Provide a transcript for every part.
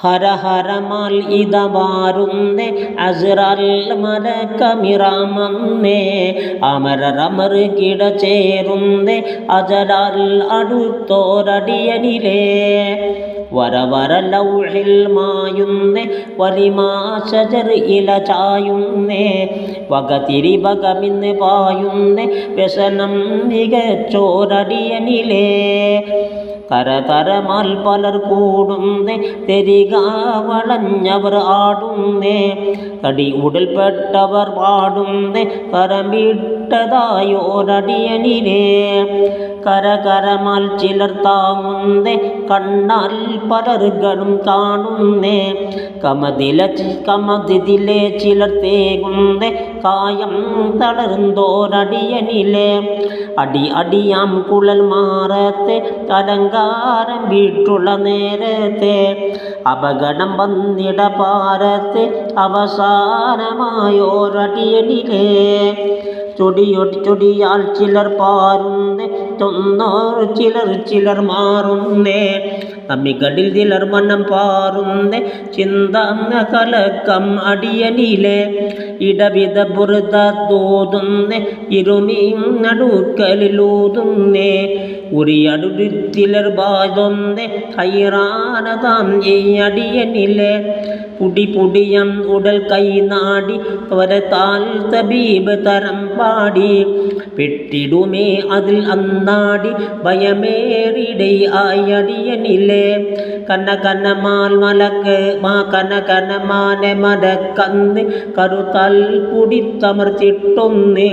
ഹര ഹരമാൽ ഇതവാറുന്നേ അസ്റൽ മലക്കമിറാമന്നേ അമരമർ കിട ചേരുന്നേ അജലാൽ അടുത്തോരടിയനിലേ വരവര ലൗഹിൽ മായുന്നേ വലിമാ ശജർ ഇല ചായുന്നേ വകതിരി വകമിന്ന് പായുന്നേ വ്യസനം മികച്ചോരടിയനിലേ തരതരമാൽ പലർ കൂടുന്നേ തെരിക വളഞ്ഞവർ ആടുന്നേ തടി ഉടൽപ്പെട്ടവർ പാടുന്നേ കരമിട്ടതായോരടിയനിലേ കരകരമാൽ ചിലർ താങ്ങുന്നേ കണ്ണാൽ പലർകളും കാണുന്നേ കമതിലെ ചിലർ തേകുന്നേ കായം തളർന്നോരടിയനിലേ അടിയാം കുഴൽ മാറത്തെ അലങ്കാരം വീട്ടുള്ള നേരത്തെ അപകടം വന്നിട പാരത്തെ അവസാനമായോരടിയനിലേ ചൊടിയാൽ ചിലർ പാറുന്നേ തൊന്നോർ ചിലർ മാറുന്നേ അമ്മികടിൽ ചിലർ മനം പാറുന്നേ ചിന്ത കലക്കം അടിയനിലെ ഇടവിധ ബുറുത തോതുന്നേ ഇരുമീം നടുക്കലിലൂതുന്നേ ഉറിയടുത്തിലർ ബാതൊന്നേ ഹൈറാനതാം ഈ അടിയനിലെ പുടിയം ഉടൽ കൈ നാടി ത്വരത്താൽ തബീബ് തരം പാടി പെട്ടിടുമേ അതിൽ അന്നാടി ഭയമേറിടേ ആയടിയനിലെ കനകനമാൽ മലക്ക് കനകനമാനെ മരക്കന്ന് കരുത്താൽ കുടിത്തമർത്തിട്ടൊന്ന്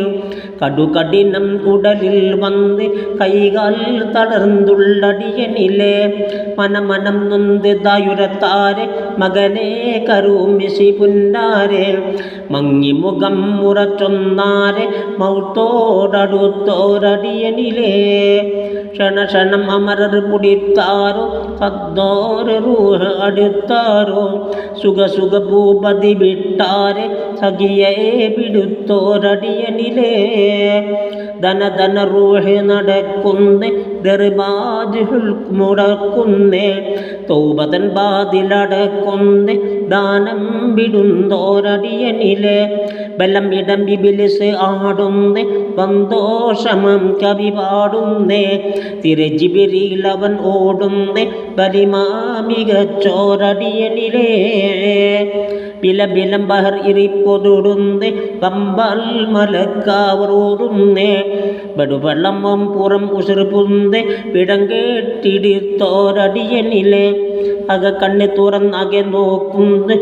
കടുകഠിനം ഉടലിൽ വന്ന് കൈകാൽ തളർന്നുള്ളടിയനിലെ മനമനം നൊന്ത് ദായുരത്താരെ മകനെ കരുമിശി പുന്നാരെ മങ്ങി മുഖം മുറച്ചൊന്നാരെ മൗത്തോടടുത്തോരടിയനിലേ ക്ഷണക്ഷണം അമരർ പുടിത്താരോ സദ്ദോര് റൂഹ് അടുത്താരോ സുഖ ഭൂപതി വിട്ടാരെ സഖിയെ പിടുത്തോരടിയനിലേ ധന റൂഹ് നടക്കുന്നേ ദർബാജ് മുടക്കുന്നേ തൗബതൻ ബാതിലടക്കുന്നേ ദാനം വിടുന്നോരടിയനിലെ ബലം ഇടം ബിബിലിസ് ആടുന്നേ സന്തോഷമം കവി പാടുന്നേ തിരജിബിരിലവൻ ഓടുന്നേ ബലിമാ മികച്ചോരടിയനിലേ ബിലം ബഹർ ഇരിപ്പൊതുടുന്നേ പമ്പൽ മലക്കാവറോടുന്നേ ബടുവെള്ളം പുറം ഉസിർപ്പുന്നേ പിടം കേട്ടിടിത്തോരടിയനിലെ അക കണ്ണി തുറന്നകെ നോക്കുന്നേ